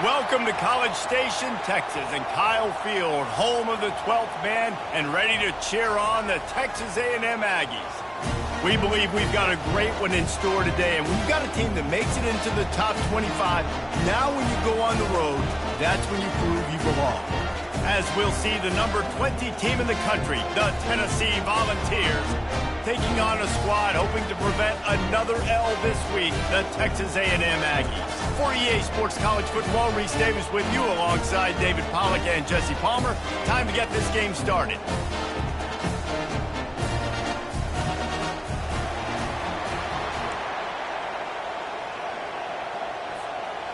Welcome to College Station, Texas, and Kyle Field, home of the 12th man, and ready to cheer on the Texas A&M Aggies. We believe we've got a great one in store today, and we've got a team that makes it into the top 25. Now when you go on the road, that's when you prove you belong. As we'll see the number 20 team in the country, the Tennessee Volunteers, taking on a squad hoping to prevent another L this week, the Texas A&M Aggies. For EA Sports College Football, Reese Davis with you alongside David Pollack and Jesse Palmer. Time to get this game started.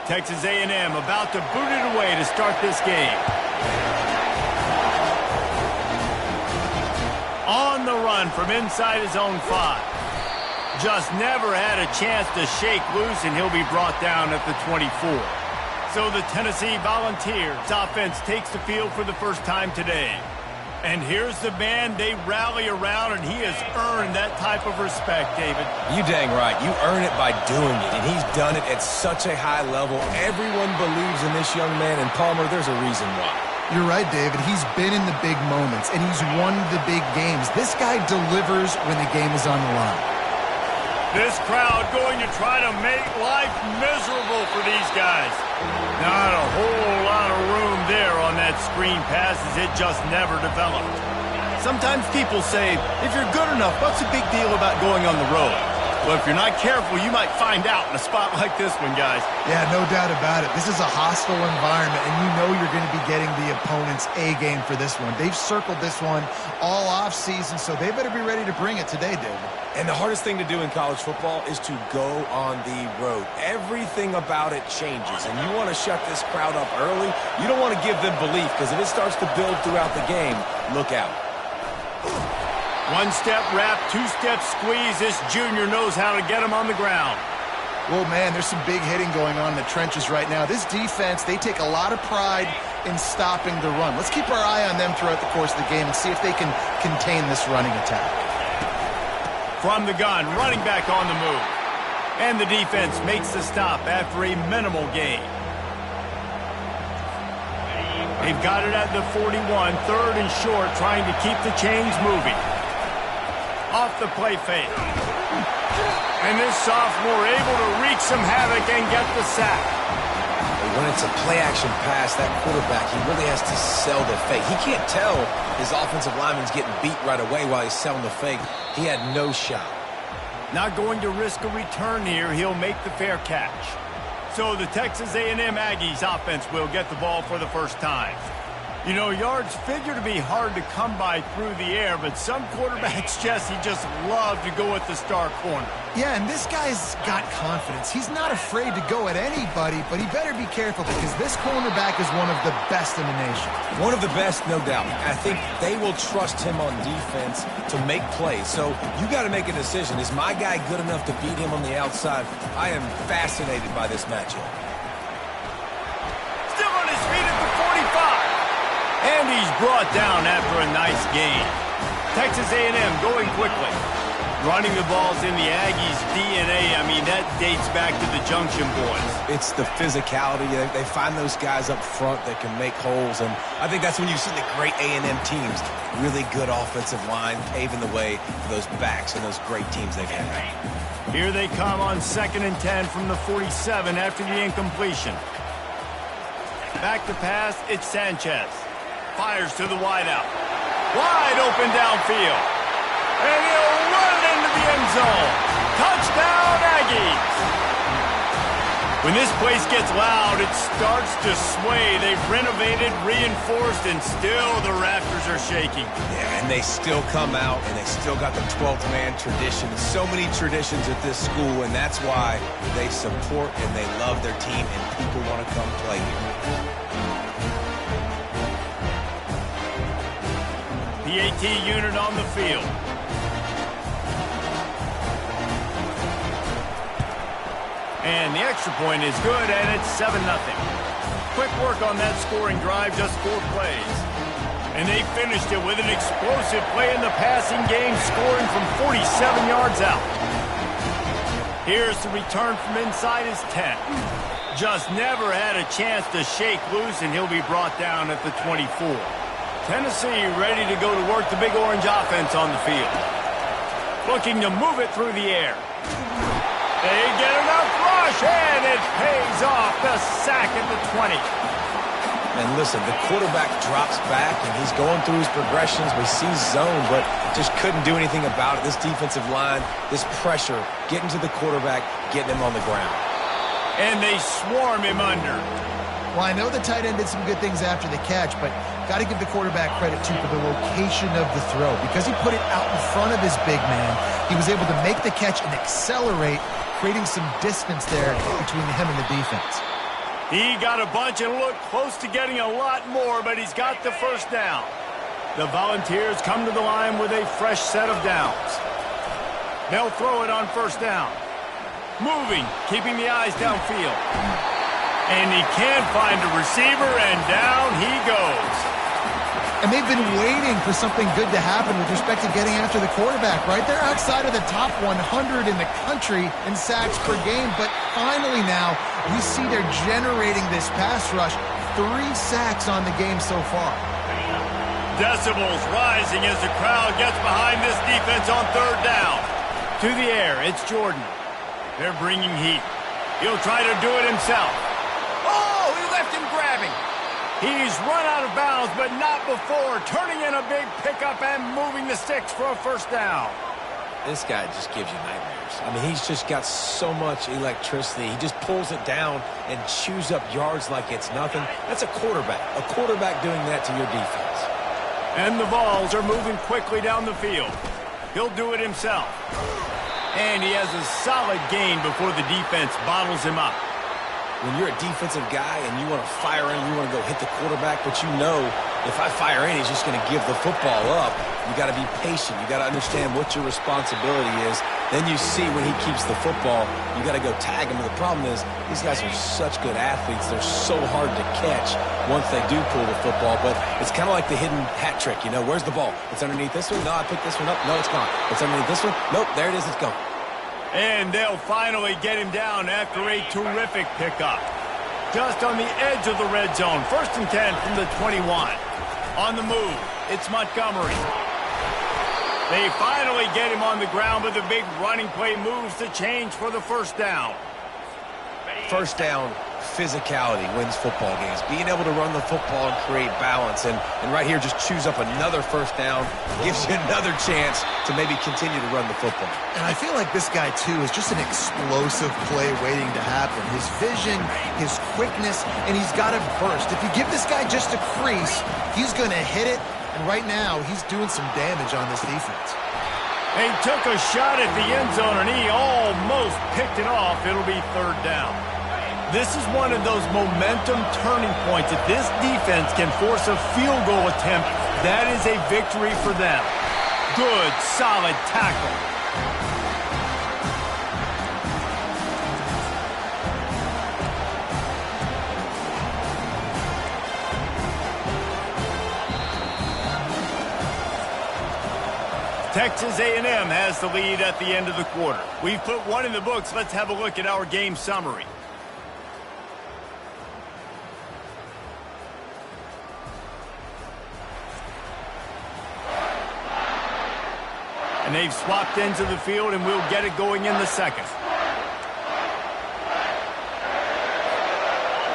Texas A&M about to boot it away to start this game. On the run from inside his own 5. Just never had a chance to shake loose, and he'll be brought down at the 24. So the Tennessee Volunteers offense takes the field for the first time today. And here's the man they rally around, and he has earned that type of respect, David. You dang right. You earn it by doing it, and he's done it at such a high level. Everyone believes in this young man, and Palmer, there's a reason why. You're right, David. He's been in the big moments, and he's won the big games. This guy delivers when the game is on the line. This crowd going to try to make life miserable for these guys. Not a whole lot of room there on that screen pass, as it just never developed. Sometimes people say, if you're good enough, what's the big deal about going on the road? Well, if you're not careful, you might find out in a spot like this one, guys. Yeah, no doubt about it. This is a hostile environment, and you know you're going to be getting the opponent's A game for this one. They've circled this one all offseason, so they better be ready to bring it today, David. And the hardest thing to do in college football is to go on the road. Everything about it changes, and you want to shut this crowd up early. You don't want to give them belief, because if it starts to build throughout the game, look out. One-step wrap, two-step squeeze. This junior knows how to get him on the ground. Well, man, there's some big hitting going on in the trenches right now. This defense, they take a lot of pride in stopping the run. Let's keep our eye on them throughout the course of the game and see if they can contain this running attack. From the gun, running back on the move. And the defense makes the stop after a minimal gain. They've got it at the 41, third and short, trying to keep the chains moving. Off the play fake. And this sophomore able to wreak some havoc and get the sack. When it's a play-action pass, that quarterback, he really has to sell the fake. He can't tell his offensive lineman's getting beat right away while he's selling the fake. He had no shot. Not going to risk a return here. He'll make the fair catch. So the Texas A&M Aggies offense will get the ball for the first time. You know, yards figure to be hard to come by through the air, but some quarterbacks, Jesse, just love to go at the star corner. Yeah, and this guy's got confidence. He's not afraid to go at anybody, but he better be careful because this cornerback is one of the best in the nation. One of the best, no doubt. I think they will trust him on defense to make plays. So you got to make a decision. Is my guy good enough to beat him on the outside? I am fascinated by this matchup. Still on his feet at the 45. And he's brought down after a nice gain. Texas A&M going quickly. Running the ball's in the Aggies' DNA. I mean, that dates back to the Junction Boys. It's the physicality. They find those guys up front that can make holes, and I think that's when you see the great A&M teams. Really good offensive line paving the way for those backs and those great teams they've had. Here they come on 2nd and 10 from the 47 after the incompletion. Back to pass, it's Sanchez. Fires to the wideout. Wide open downfield. And he'll run into the end zone. Touchdown, Aggies. When this place gets loud, it starts to sway. They've renovated, reinforced, and still the rafters are shaking. Yeah, and they still come out, and they still got the 12th man tradition. So many traditions at this school, and that's why they support and they love their team, and people want to come play here. The AT unit on the field. And the extra point is good, and it's 7-0. Quick work on that scoring drive, just 4 plays. And they finished it with an explosive play in the passing game, scoring from 47 yards out. Here's the return from inside his 10. Just never had a chance to shake loose, and he'll be brought down at the 24. Tennessee ready to go to work the big orange offense on the field. Looking to move it through the air. They get enough rush, and it pays off. The sack at the 20. And listen, the quarterback drops back, and he's going through his progressions. We see zone, but just couldn't do anything about it. This defensive line, this pressure, getting to the quarterback, getting him on the ground. And they swarm him under. Well, I know the tight end did some good things after the catch, but got to give the quarterback credit, too, for the location of the throw. Because he put it out in front of his big man, he was able to make the catch and accelerate, creating some distance there between him and the defense. He got a bunch and looked close to getting a lot more, but he's got the first down. The Volunteers come to the line with a fresh set of downs. They'll throw it on first down. Moving, keeping the eyes downfield. And he can't find a receiver, and down he goes. And they've been waiting for something good to happen with respect to getting after the quarterback, right? They're outside of the top 100 in the country in sacks per game, but finally now we see they're generating this pass rush. 3 sacks on the game so far. Decibels rising as the crowd gets behind this defense on third down. To the air, it's Jordan. They're bringing heat. He'll try to do it himself. Oh, he left him grabbing. He's run out of bounds, but not before. Turning in a big pickup and moving the sticks for a first down. This guy just gives you nightmares. I mean, he's just got so much electricity. He just pulls it down and chews up yards like it's nothing. That's a quarterback. A quarterback doing that to your defense. And the Vols are moving quickly down the field. He'll do it himself. And he has a solid gain before the defense bottles him up. When you're a defensive guy and you want to fire in, you want to go hit the quarterback, but you know if I fire in, he's just going to give the football up. You got to be patient. You got to understand what your responsibility is. Then you see when he keeps the football, you got to go tag him. And the problem is these guys are such good athletes. They're so hard to catch once they do pull the football. But it's kind of like the hidden hat trick. You know, where's the ball? It's underneath this one. No, I picked this one up. No, it's gone. It's underneath this one. Nope, there it is. It's gone. And they'll finally get him down after a terrific pickup. Just on the edge of the red zone. 1st and 10 from the 21. On the move, it's Montgomery. They finally get him on the ground, but the big running play moves to change for the first down. First down, physicality wins football games. Being able to run the football and create balance. And right here just chews up another first down, gives you another chance to maybe continue to run the football. And I feel like this guy, too, is just an explosive play waiting to happen. His vision, his quickness, and he's got a burst. If you give this guy just a crease, he's going to hit it. And right now, he's doing some damage on this defense. He took a shot at the end zone, and he almost picked it off. It'll be third down. This is one of those momentum turning points. If this defense can force a field goal attempt, that is a victory for them. Good, solid tackle. Texas A&M has the lead at the end of the quarter. We've put one in the books. Let's have a look at our game summary. And they've swapped into the field, and we'll get it going in the second.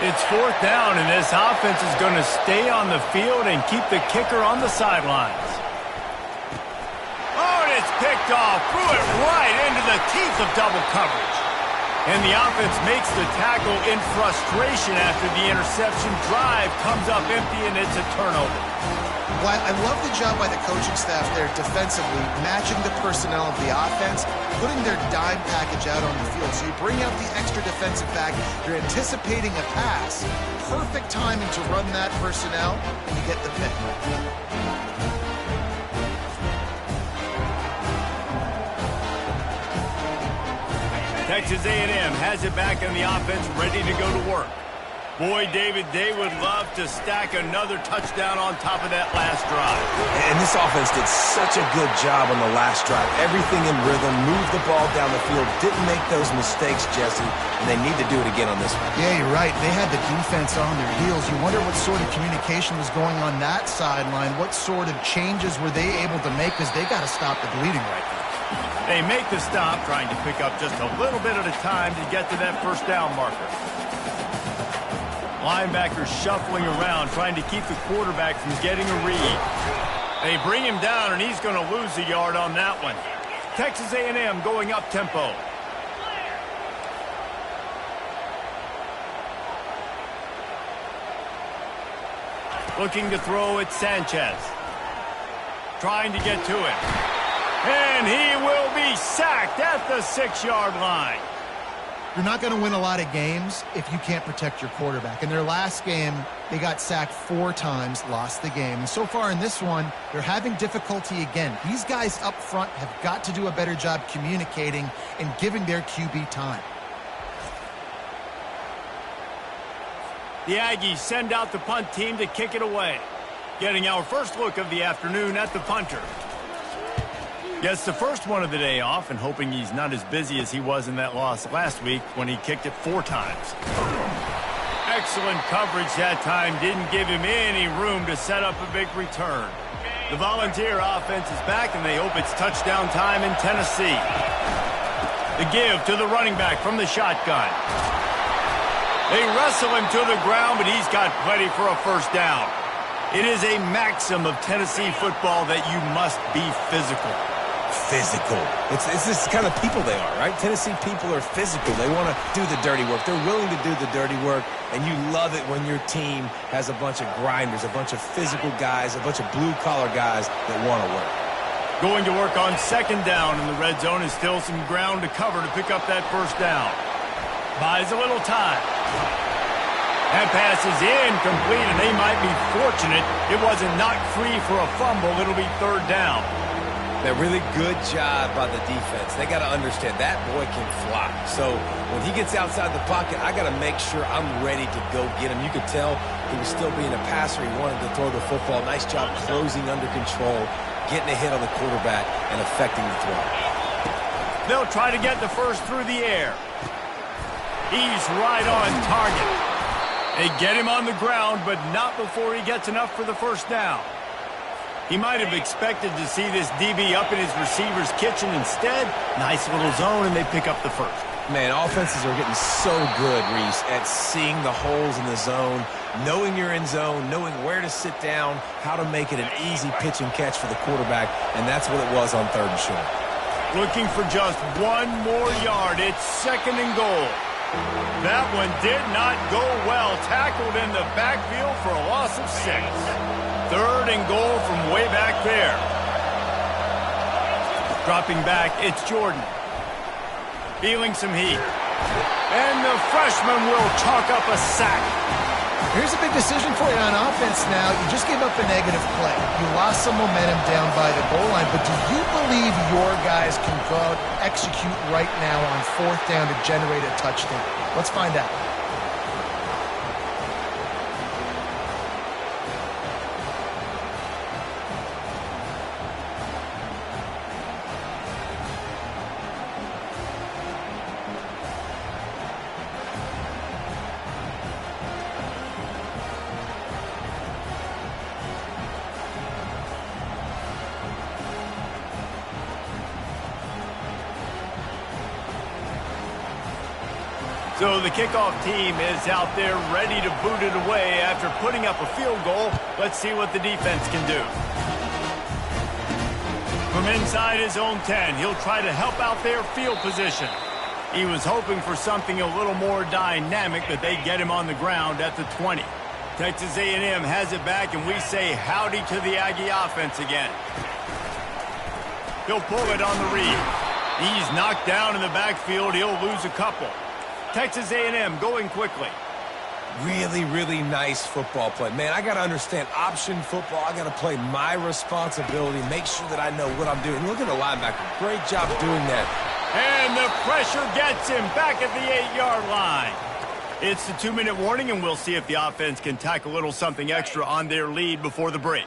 It's 4th down, and this offense is going to stay on the field and keep the kicker on the sidelines. Oh, and it's picked off. Threw it right into the teeth of double coverage. And the offense makes the tackle in frustration after the interception. Drive comes up empty, and it's a turnover. Well, I love the job by the coaching staff there defensively, matching the personnel of the offense, putting their dime package out on the field. So you bring out the extra defensive back, you're anticipating a pass. Perfect timing to run that personnel, and you get the pick. Texas A&M has it back on the offense, ready to go to work. Boy, David, they would love to stack another touchdown on top of that last drive. And this offense did such a good job on the last drive. Everything in rhythm, moved the ball down the field, didn't make those mistakes, Jesse, and they need to do it again on this one. Yeah, you're right. They had the defense on their heels. You wonder what sort of communication was going on that sideline. What sort of changes were they able to make, because they got to stop the bleeding right now. They make the stop, trying to pick up just a little bit at a time to get to that first down marker. Linebackers shuffling around, trying to keep the quarterback from getting a read. They bring him down, and he's going to lose a yard on that one. Texas A&M going up tempo. Looking to throw at Sanchez. Trying to get to him. And he will be sacked at the 6-yard line. You're not going to win a lot of games if you can't protect your quarterback. In their last game, they got sacked 4 times, lost the game. And so far in this one, they're having difficulty again. These guys up front have got to do a better job communicating and giving their QB time. The Aggies send out the punt team to kick it away. Getting our first look of the afternoon at the punter. Gets the first one of the day off, and hoping he's not as busy as he was in that loss last week when he kicked it 4 times. Excellent coverage that time. Didn't give him any room to set up a big return. The Volunteer offense is back, and they hope it's touchdown time in Tennessee. The give to the running back from the shotgun. They wrestle him to the ground, but he's got plenty for a first down. It is a maxim of Tennessee football that you must be physical. Physical. It's this kind of people they are, right? Tennessee people are physical. They want to do the dirty work. They're willing to do the dirty work, and you love it when your team has a bunch of grinders, a bunch of physical guys, a bunch of blue-collar guys that want to work. Going to work on second down in the red zone, is still some ground to cover to pick up that first down. Buys a little time. That pass is incomplete, and they might be fortunate it wasn't knocked free for a fumble. It'll be third down. That really good job by the defense. They got to understand that boy can fly. So when he gets outside the pocket, I got to make sure I'm ready to go get him. You could tell he was still being a passer. He wanted to throw the football. Nice job closing under control, getting a hit on the quarterback, and affecting the throw. They'll try to get the first through the air. He's right on target. They get him on the ground, but not before he gets enough for the first down. He might have expected to see this DB up in his receiver's kitchen. Instead, nice little zone, and they pick up the first. Man, offenses are getting so good, Reese, at seeing the holes in the zone, knowing you're in zone, knowing where to sit down, how to make it an easy pitch and catch for the quarterback, and that's what it was on third and short. Looking for just 1 more yard. It's second and goal. That one did not go well. Tackled in the backfield for a loss of 6. Third and goal from way back there. Dropping back, it's Jordan. Feeling some heat. And the freshman will chalk up a sack. Here's a big decision for you on offense now. You just gave up a negative play. You lost some momentum down by the goal line, but do you believe your guys can go out and execute right now on 4th down to generate a touchdown? Let's find out. So the kickoff team is out there ready to boot it away after putting up a field goal. Let's see what the defense can do. From inside his own 10, he'll try to help out their field position. He was hoping for something a little more dynamic, but they get him on the ground at the 20. Texas A&M has it back, and we say howdy to the Aggie offense again. He'll pull it on the read. He's knocked down in the backfield. He'll lose a couple. Texas A&M going quickly. Really, really nice football play. Man, I got to understand option football. I got to play my responsibility, make sure that I know what I'm doing. Look at the linebacker. Great job doing that. And the pressure gets him back at the 8-yard line. It's the 2-minute warning, and we'll see if the offense can tack a little something extra on their lead before the break.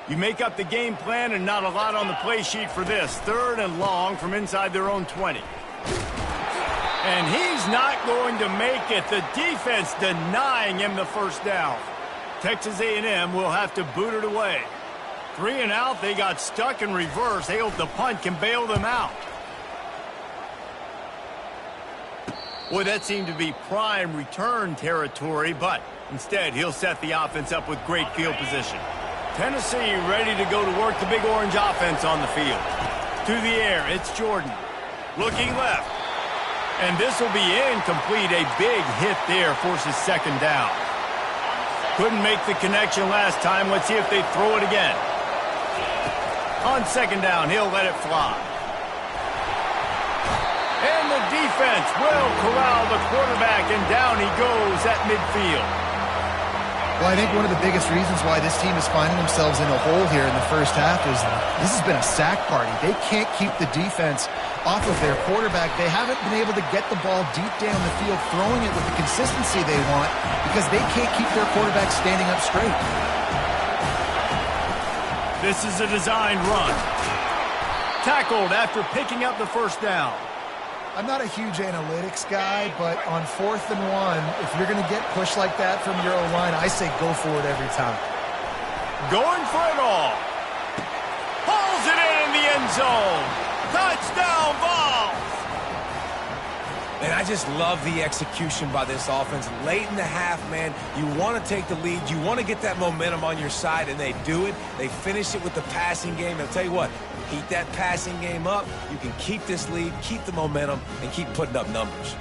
You make up the game plan and not a lot on the play sheet for this. 3rd and long from inside their own 20. And he's not going to make it. The defense denying him the first down. Texas A&M will have to boot it away. 3 and out, they got stuck in reverse. They hope the punt can bail them out. Boy, that seemed to be prime return territory, but instead he'll set the offense up with great field position. Tennessee ready to go to work the Big Orange offense on the field. To the air, it's Jordan. Looking left. And this will be incomplete. A big hit there forces 2nd down. Couldn't make the connection last time. Let's see if they throw it again. On 2nd down, he'll let it fly. And the defense will corral the quarterback, and down he goes at midfield. Well, I think one of the biggest reasons why this team is finding themselves in a hole here in the first half is this has been a sack party. They can't keep the defense off of their quarterback. They haven't been able to get the ball deep down the field, throwing it with the consistency they want because they can't keep their quarterback standing up straight. This is a designed run. Tackled after picking up the first down. I'm not a huge analytics guy, but on 4th and 1, if you're going to get pushed like that from your O-line, I say go for it every time. Going for it all. Pulls it in the end zone. Touchdown, Vols! And I just love the execution by this offense. Late in the half, man, you want to take the lead. You want to get that momentum on your side, and they do it. They finish it with the passing game. I'll tell you what, keep that passing game up. You can keep this lead, keep the momentum, and keep putting up numbers.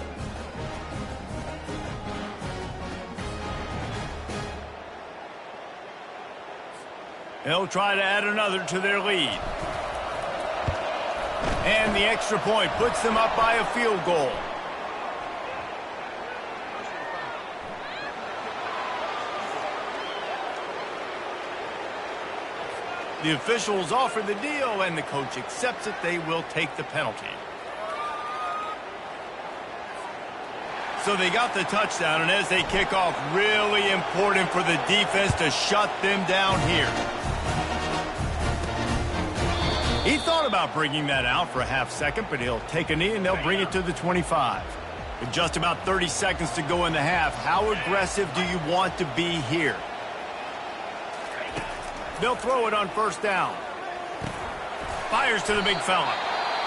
They'll try to add another to their lead. And the extra point puts them up by a field goal. The officials offer the deal, and the coach accepts it. They will take the penalty. So they got the touchdown, and as they kick off, really important for the defense to shut them down here. He thought about bringing that out for a half second, but he'll take a knee, and they'll bring it to the 25. With just about 30 seconds to go in the half, how aggressive do you want to be here? They'll throw it on 1st down. Fires to the big fella.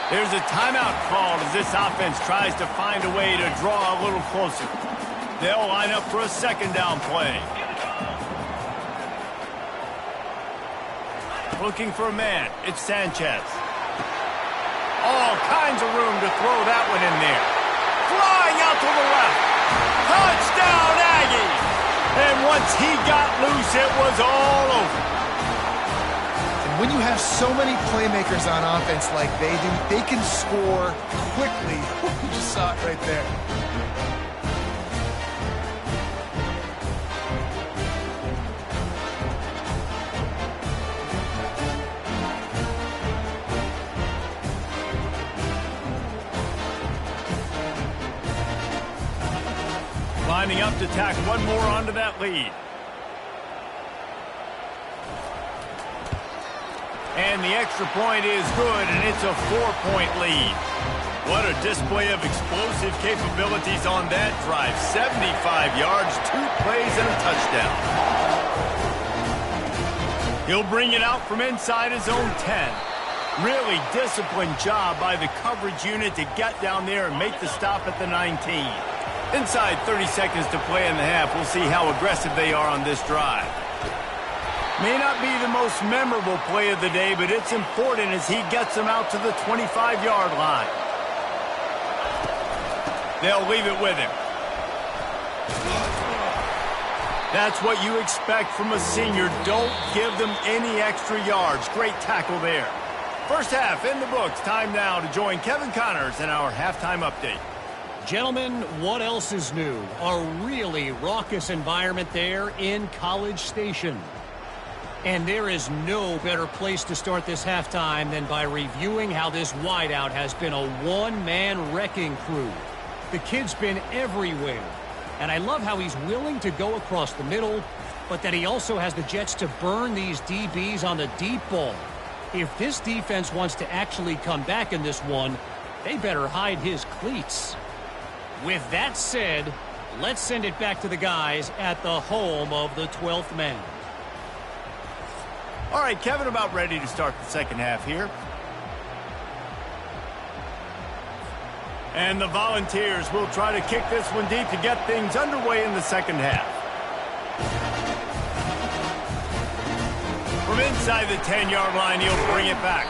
There's a timeout called as this offense tries to find a way to draw a little closer. They'll line up for a 2nd down play. Looking for a man. It's Sanchez. All kinds of room to throw that one in there. Flying out to the left. Touchdown, Aggies! And once he got loose, it was all over. When you have so many playmakers on offense like they do, they can score quickly. You just saw it right there. Lining up to tack one more onto that lead. And the extra point is good, and it's a 4-point lead. What a display of explosive capabilities on that drive. 75 yards, 2 plays, and a touchdown. He'll bring it out from inside his own 10. Really disciplined job by the coverage unit to get down there and make the stop at the 19. Inside 30 seconds to play in the half. We'll see how aggressive they are on this drive. May not be the most memorable play of the day, but it's important as he gets them out to the 25-yard line. They'll leave it with him. That's what you expect from a senior. Don't give them any extra yards. Great tackle there. First half in the books. Time now to join Kevin Connors in our halftime update. Gentlemen, what else is new? A really raucous environment there in College Station. And there is no better place to start this halftime than by reviewing how this wideout has been a one-man wrecking crew. The kid's been everywhere. And I love how he's willing to go across the middle, but that he also has the Jets to burn these DBs on the deep ball. If this defense wants to actually come back in this one, they better hide his cleats. With that said, let's send it back to the guys at the home of the 12th man. All right, Kevin, about ready to start the second half here. And the Volunteers will try to kick this one deep to get things underway in the second half. From inside the 10-yard line, he'll bring it back.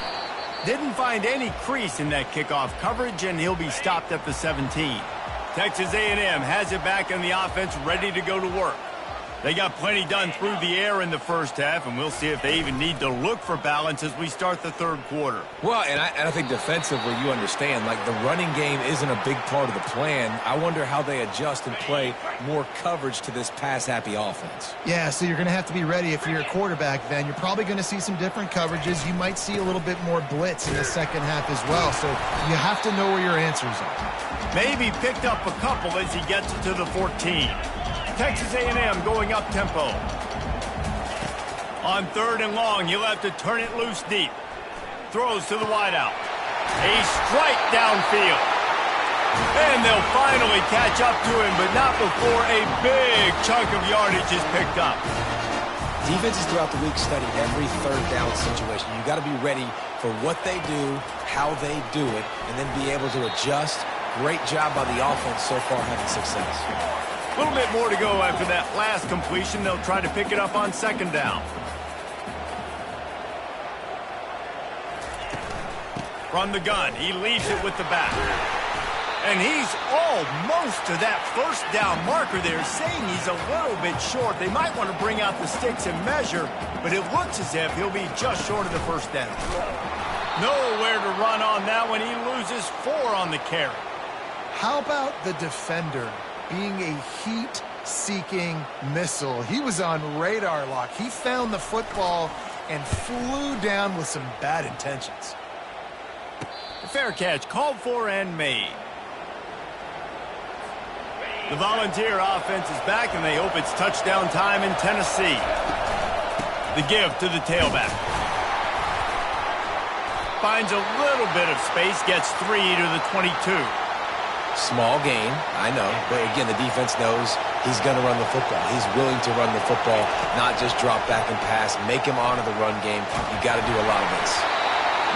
Didn't find any crease in that kickoff coverage, and he'll be stopped at the 17. Texas A&M has it back in the offense, ready to go to work. They got plenty done through the air in the first half, and we'll see if they even need to look for balance as we start the third quarter. Well, and I think defensively, you understand, like the running game isn't a big part of the plan. I wonder how they adjust and play more coverage to this pass-happy offense. Yeah, so you're going to have to be ready if you're a quarterback then. You're probably going to see some different coverages. You might see a little bit more blitz in the second half as well, so you have to know where your answers are. Maybe picked up a couple as he gets to the 14. Texas A&M going up tempo. On 3rd and long, he'll have to turn it loose deep. Throws to the wideout. A strike downfield. And they'll finally catch up to him, but not before a big chunk of yardage is picked up. Defenses throughout the week study every third down situation. You got to be ready for what they do, how they do it, and then be able to adjust. Great job by the offense so far having success. A little bit more to go after that last completion. They'll try to pick it up on 2nd down. From the gun, he leaves it with the back. And he's almost to that first down marker there, saying he's a little bit short. They might want to bring out the sticks and measure, but it looks as if he'll be just short of the first down. Nowhere to run on that one. He loses 4 on the carry. How about the defender being a heat-seeking missile? He was on radar lock. He found the football and flew down with some bad intentions. The fair catch called for and made. The Volunteer offense is back, and they hope it's touchdown time in Tennessee. The give to the tailback. Finds a little bit of space, gets 3 to the 22. Small gain, I know, but again, the defense knows he's going to run the football. He's willing to run the football, not just drop back and pass, make him honor the run game. You got to do a lot of this.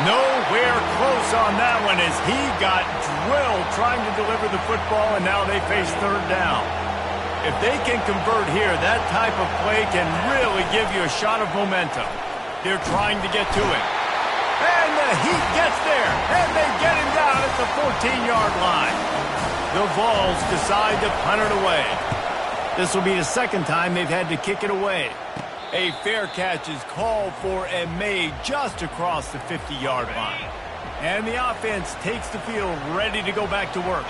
Nowhere close on that one as he got drilled trying to deliver the football, and now they face 3rd down. If they can convert here, that type of play can really give you a shot of momentum. They're trying to get to him. And the Heat gets there, and they get him down at the 14-yard line. The Vols decide to punt it away. This will be the second time they've had to kick it away. A fair catch is called for and made just across the 50-yard line. And the offense takes the field ready to go back to work.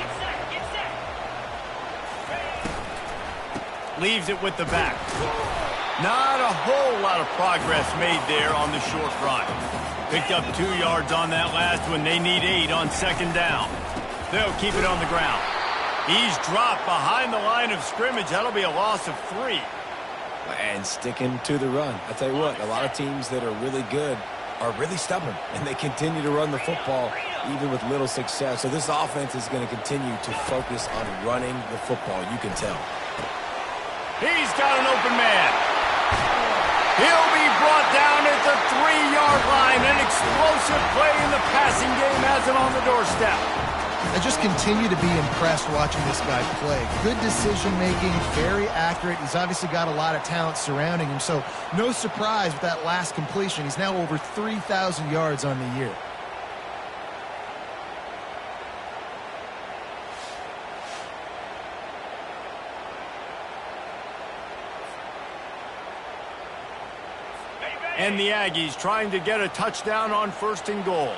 Leaves it with the back. Not a whole lot of progress made there on the short run. Picked up 2 yards on that last one. They need 8 on 2nd down. They'll keep it on the ground. He's dropped behind the line of scrimmage. That'll be a loss of 3. And sticking to the run. I tell you what, a lot of teams that are really good are really stubborn, and they continue to run the football even with little success. So this offense is going to continue to focus on running the football. You can tell. He's got an open man. He'll be brought down at the 3-yard line. An explosive play in the passing game has him on the doorstep. I just continue to be impressed watching this guy play. Good decision-making, very accurate. He's obviously got a lot of talent surrounding him, so no surprise with that last completion. He's now over 3,000 yards on the year. And the Aggies trying to get a touchdown on 1st and goal.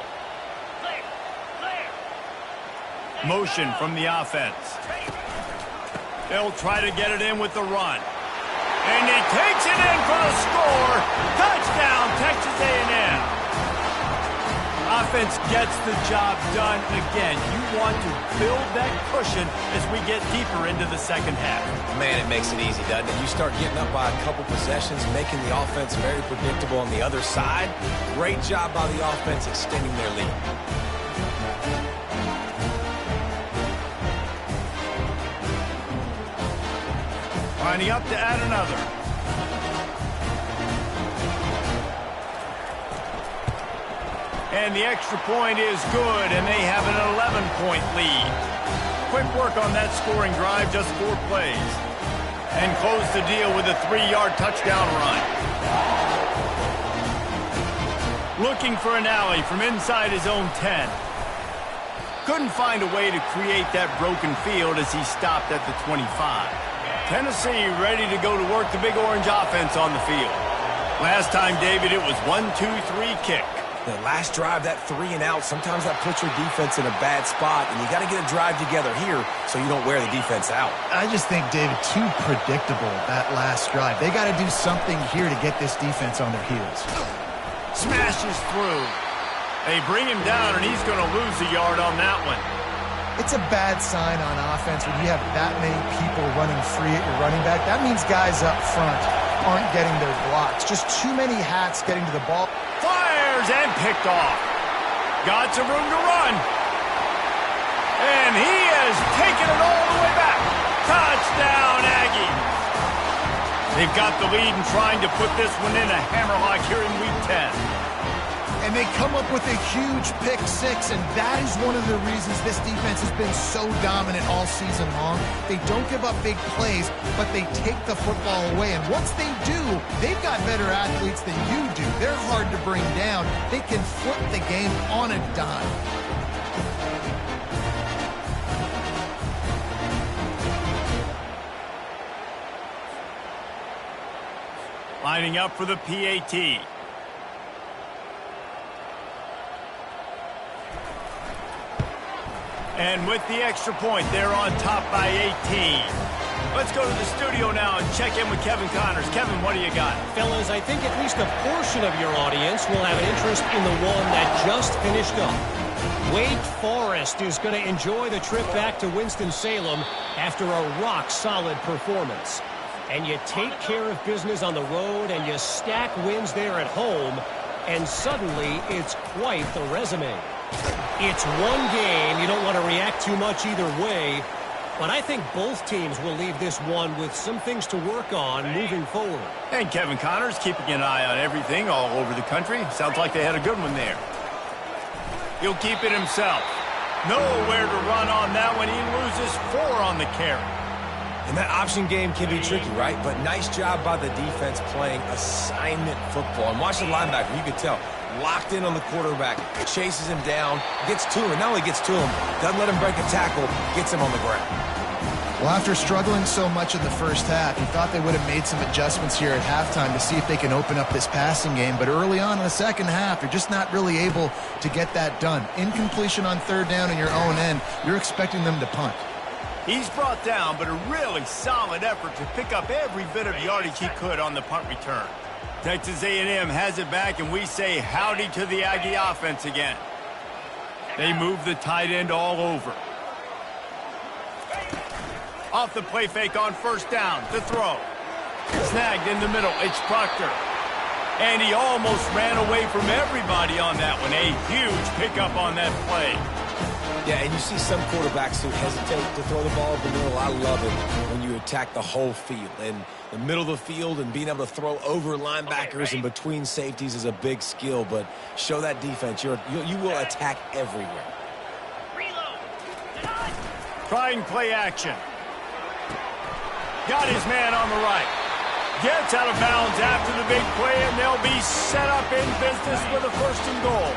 Motion from the offense. They'll try to get it in with the run. And he takes it in for the score. Touchdown, Texas A&M. Offense gets the job done again. You want to build that cushion as we get deeper into the second half. Man, it makes it easy, doesn't it? You start getting up by a couple possessions, making the offense very predictable on the other side. Great job by the offense extending their lead. Lining up to add another. And the extra point is good, and they have an 11-point lead. Quick work on that scoring drive, just 4 plays. And close the deal with a 3-yard touchdown run. Looking for an alley from inside his own 10. Couldn't find a way to create that broken field as he stopped at the 25. Tennessee ready to go to work the Big Orange offense on the field. Last time, David, it was 1-2-3 kick. The last drive, that 3 and out, sometimes that puts your defense in a bad spot, and you got to get a drive together here so you don't wear the defense out. I just think, David, too predictable, that last drive. They got to do something here to get this defense on their heels. Smashes through. They bring him down, and he's going to lose a yard on that one. It's a bad sign on offense when you have that many people running free at your running back. That means guys up front aren't getting their blocks. Just too many hats getting to the ball. Fires and picked off. Got some room to run. And he has taken it all the way back. Touchdown, Aggies. They've got the lead and trying to put this one in a hammerlock here in Week 10. And they come up with a huge pick 6, and that is one of the reasons this defense has been so dominant all season long. They don't give up big plays, but they take the football away. And once they do, they've got better athletes than you do. They're hard to bring down. They can flip the game on a dime. Lining up for the PAT. And with the extra point, they're on top by 18. Let's go to the studio now and check in with Kevin Connors. Kevin, what do you got? Fellas, I think at least a portion of your audience will have an interest in the one that just finished up. Wake Forest is going to enjoy the trip back to Winston-Salem after a rock-solid performance. And you take care of business on the road and you stack wins there at home, and suddenly it's quite the resume. It's one game. You don't want to react too much either way, but I think both teams will leave this one with some things to work on moving forward. And Kevin Connors keeping an eye on everything all over the country. Sounds like they had a good one there. He'll keep it himself. Nowhere to run on that one. He loses 4 on the carry. And that option game can be tricky, right? But nice job by the defense playing assignment football. And watch the linebacker. You could tell. Locked in on the quarterback. Chases him down. Gets to him. And not only gets to him, doesn't let him break a tackle. Gets him on the ground. Well, after struggling so much in the first half, you thought they would have made some adjustments here at halftime to see if they can open up this passing game. But early on in the second half, they're just not really able to get that done. Incompletion on third down in your own end, you're expecting them to punt. He's brought down, but a really solid effort to pick up every bit of yardage he could on the punt return. Texas A&M has it back, and we say howdy to the Aggie offense again. They move the tight end all over. Off the play fake on first down to throw. Snagged in the middle. It's Proctor. And he almost ran away from everybody on that one. A huge pickup on that play. Yeah, and you see some quarterbacks who hesitate to throw the ball up the middle. I love it when you attack the whole field. And the middle of the field and being able to throw over linebackers and between safeties is a big skill. But show that defense. You will attack everywhere. Trying play action. Got his man on the right. Gets out of bounds after the big play, and they'll be set up in business with a 1st and goal.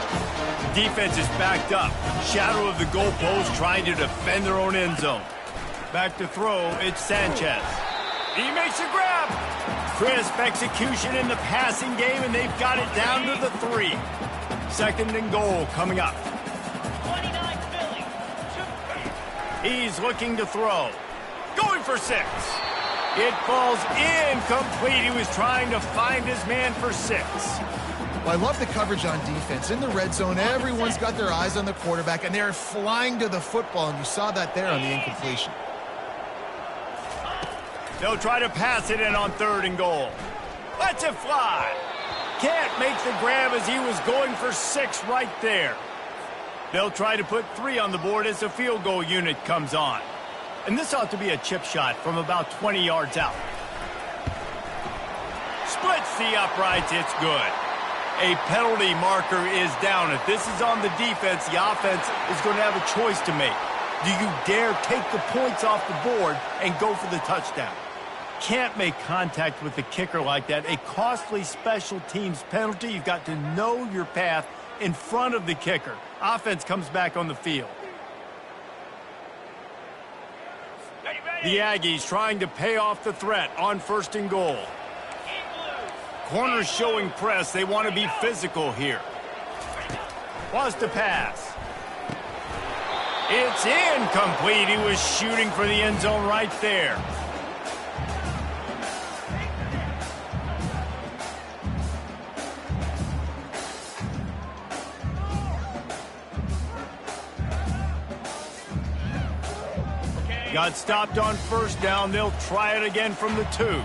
Defense is backed up. Shadow of the goalpost trying to defend their own end zone. Back to throw, it's Sanchez. He makes a grab. Crisp execution in the passing game, and they've got it down to the 3. 2nd and goal coming up. He's looking to throw. Going for 6. It falls incomplete. He was trying to find his man for 6. Well, I love the coverage on defense. In the red zone, everyone's got their eyes on the quarterback, and they're flying to the football, and you saw that there on the incompletion. They'll try to pass it in on 3rd and goal. Lets it fly. Can't make the grab as he was going for 6 right there. They'll try to put 3 on the board as the field goal unit comes on. And this ought to be a chip shot from about 20 yards out. Splits the uprights. It's good. A penalty marker is down. If this is on the defense, the offense is going to have a choice to make. Do you dare take the points off the board and go for the touchdown? Can't make contact with the kicker like that. A costly special teams penalty. You've got to know your path in front of the kicker. Offense comes back on the field. The Aggies trying to pay off the threat on 1st and goal. Corners showing press. They want to be physical here. Wants to pass. It's incomplete. He was shooting for the end zone right there. Got stopped on 1st down. They'll try it again from the 2.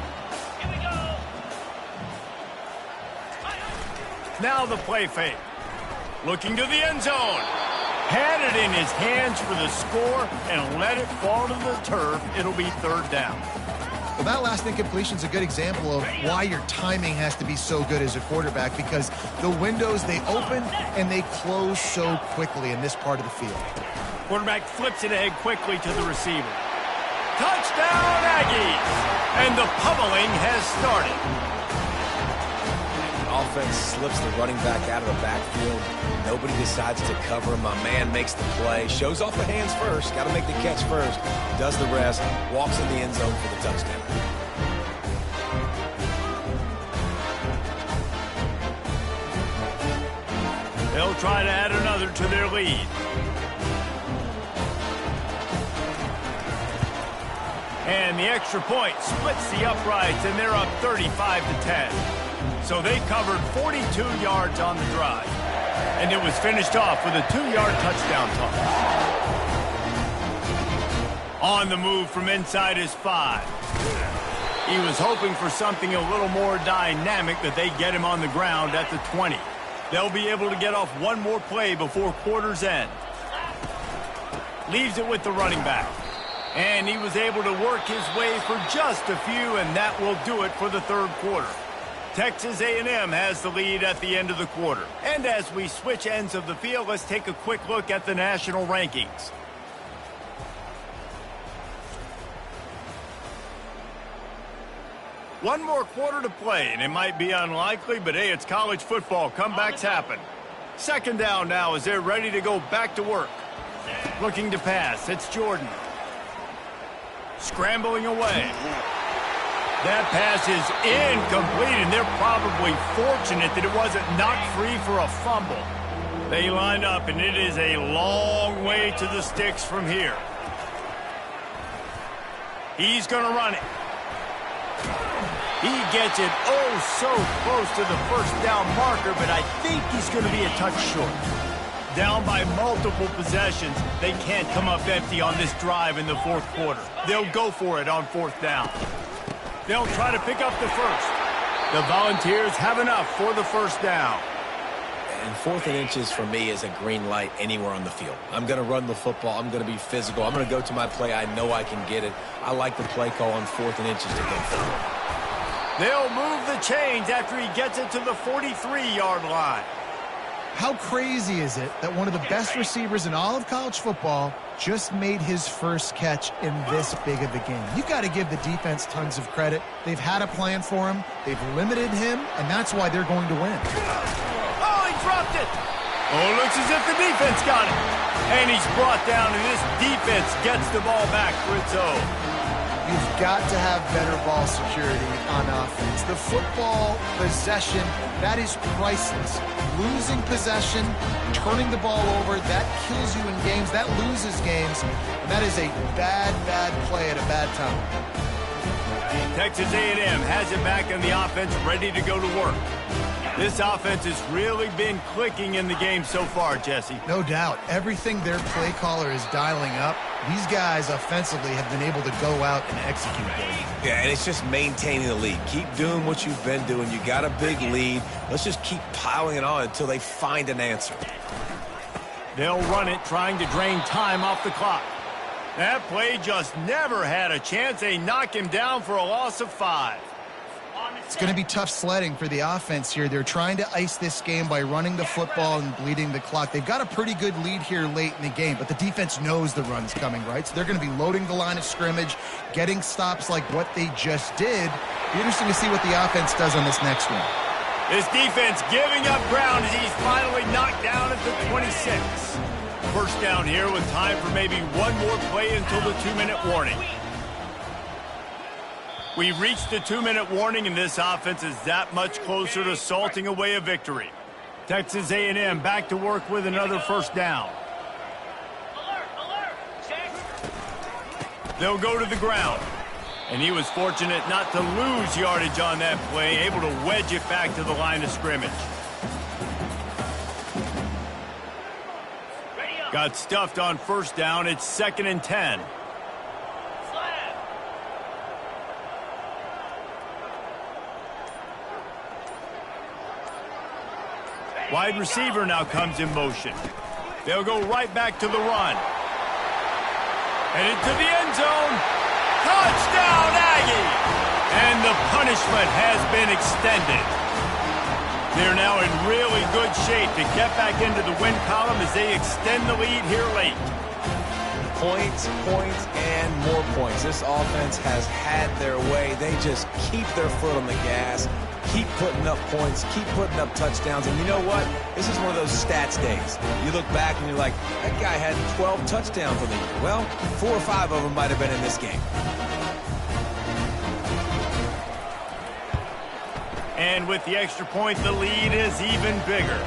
Now the play fake. Looking to the end zone. Had it in his hands for the score and let it fall to the turf. It'll be 3rd down. Well, that last incompletion is a good example of why your timing has to be so good as a quarterback, because the windows, they open and they close so quickly in this part of the field. Quarterback flips it ahead quickly to the receiver. Touchdown, Aggies! And the pummeling has started. Offense slips the running back out of the backfield. Nobody decides to cover him. My man makes the play. Shows off the hands first. Got to make the catch first. Does the rest. Walks in the end zone for the touchdown. They'll try to add another to their lead. And the extra point splits the uprights, and they're up 35-10. So they covered 42 yards on the drive. And it was finished off with a 2-yard touchdown toss. On the move from inside his 5. He was hoping for something a little more dynamic, but they get him on the ground at the 20. They'll be able to get off one more play before quarter's end. Leaves it with the running back. And he was able to work his way for just a few, and that will do it for the 3rd quarter. Texas A&M has the lead at the end of the quarter. And as we switch ends of the field, let's take a quick look at the national rankings. One more quarter to play, and it might be unlikely, but hey, it's college football. Comebacks happen. 2nd down now as they're ready to go back to work. Looking to pass. It's Jordan. Scrambling away. That pass is incomplete, and they're probably fortunate that it wasn't knocked free for a fumble. They line up, and it is a long way to the sticks from here. He's going to run it. He gets it so close to the 1st down marker, but I think he's going to be a touch short. Down by multiple possessions, they can't come up empty on this drive in the 4th quarter. They'll go for it on 4th down. They'll try to pick up the 1st. The Volunteers have enough for the 1st down. And 4th and inches for me is a green light anywhere on the field. I'm going to run the football. I'm going to be physical. I'm going to go to my play. I know I can get it. I like the play call on 4th and inches to go forward. They'll move the chains after he gets it to the 43-yard line. How crazy is it that one of the best receivers in all of college football just made his first catch in this big of a game? You got to give the defense tons of credit. They've had a plan for him. They've limited him, and that's why they're going to win. Oh, he dropped it. Oh, it looks as if the defense got it. And he's brought down, and this defense gets the ball back for its own. You've got to have better ball security on offense. The football possession, that is priceless. Losing possession, turning the ball over, that kills you in games, that loses games. And that is a bad, bad play at a bad time. Texas A&M has it back in the offense, ready to go to work. This offense has really been clicking in the game so far, Jesse. No doubt. Everything their play caller is dialing up, these guys offensively have been able to go out and execute. Yeah, and it's just maintaining the lead. Keep doing what you've been doing. You got a big lead. Let's just keep piling it on until they find an answer. They'll run it, trying to drain time off the clock. That play just never had a chance. They knock him down for a loss of 5. It's going to be tough sledding for the offense here. They're trying to ice this game by running the football and bleeding the clock. They've got a pretty good lead here late in the game, but the defense knows the run's coming, right? So they're going to be loading the line of scrimmage, getting stops like what they just did. Be interesting to see what the offense does on this next one. This defense giving up ground as he's finally knocked down at the 26. First down here with time for maybe one more play until the 2-minute warning. We've reached the 2-minute warning, and this offense is that much closer to salting away a victory. Texas A&M back to work with another first down. They'll go to the ground. And he was fortunate not to lose yardage on that play, able to wedge it back to the line of scrimmage. Got stuffed on first down. It's 2nd and 10. Wide receiver now comes in motion. They'll go right back to the run. Headed to the end zone. Touchdown, Aggie! And the punishment has been extended. They're now in really good shape to get back into the win column as they extend the lead here late. Points, points, and more points. This offense has had their way. They just keep their foot on the gas, keep putting up points, keep putting up touchdowns. And you know what? This is one of those stats days. You look back and you're like, that guy had 12 touchdowns on the year. Well, 4 or 5 of them might have been in this game. And with the extra point, the lead is even bigger.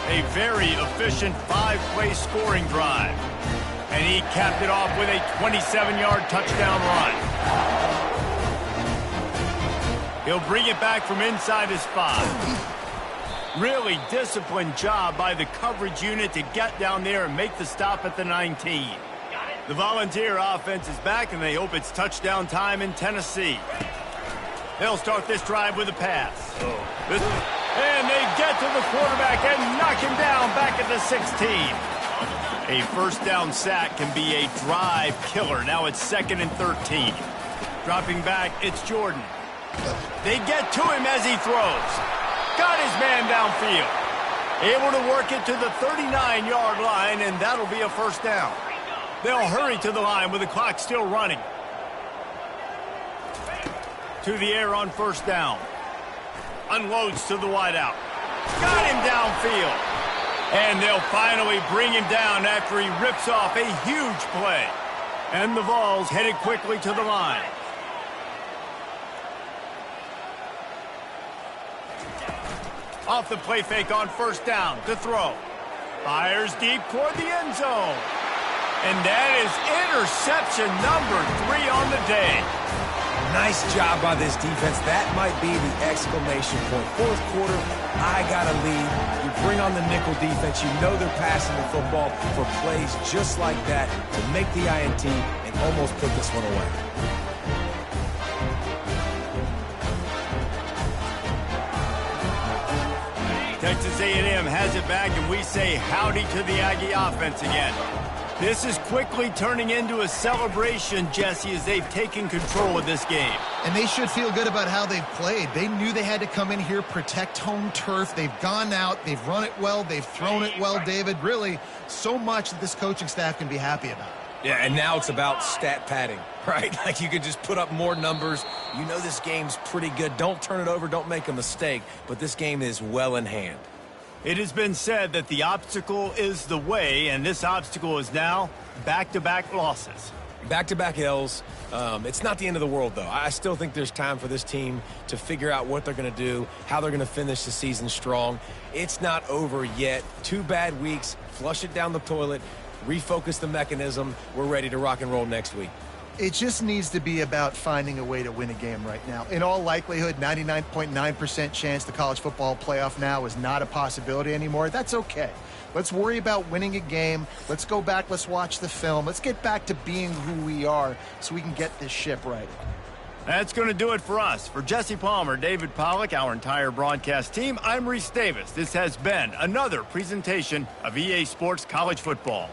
A very efficient 5-play scoring drive. And he capped it off with a 27-yard touchdown run. He'll bring it back from inside his 5. Really disciplined job by the coverage unit to get down there and make the stop at the 19. The Volunteer offense is back, and they hope it's touchdown time in Tennessee. They'll start this drive with a pass. And they get to the quarterback and knock him down back at the 16. A first down sack can be a drive killer. Now it's 2nd and 13. Dropping back, it's Jordan. They get to him as he throws. Got his man downfield. Able to work it to the 39-yard line, and that'll be a first down. They'll hurry to the line with the clock still running. To the air on first down. Unloads to the wideout. Got him downfield. And they'll finally bring him down after he rips off a huge play. And the Vols headed quickly to the line. Off the play fake on first down to throw. Fires deep toward the end zone. And that is interception number 3 on the day. Nice job by this defense. That might be the exclamation point. Fourth quarter, I got a lead. You bring on the nickel defense. You know they're passing the football for plays just like that to make the INT and almost put this one away. Texas A&M has it back, and we say howdy to the Aggie offense again. This is quickly turning into a celebration, Jesse, as they've taken control of this game. And they should feel good about how they've played. They knew they had to come in here, protect home turf. They've gone out, they've run it well, they've thrown it well, David. Really, so much that this coaching staff can be happy about. Yeah, and now it's about stat padding, right? Like you could just put up more numbers. You know this game's pretty good. Don't turn it over, don't make a mistake. But this game is well in hand. It has been said that the obstacle is the way, and this obstacle is now back-to-back losses. Back-to-back L's. It's not the end of the world, though. I still think there's time for this team to figure out what they're going to do, how they're going to finish the season strong. It's not over yet. 2 bad weeks. Flush it down the toilet. Refocus the mechanism. We're ready to rock and roll next week. It just needs to be about finding a way to win a game right now. In all likelihood, 99.9% chance the college football playoff now is not a possibility anymore. That's okay. Let's worry about winning a game. Let's go back. Let's watch the film. Let's get back to being who we are so we can get this ship righted. That's going to do it for us. For Jesse Palmer, David Pollack, our entire broadcast team, I'm Reese Davis. This has been another presentation of EA Sports College Football.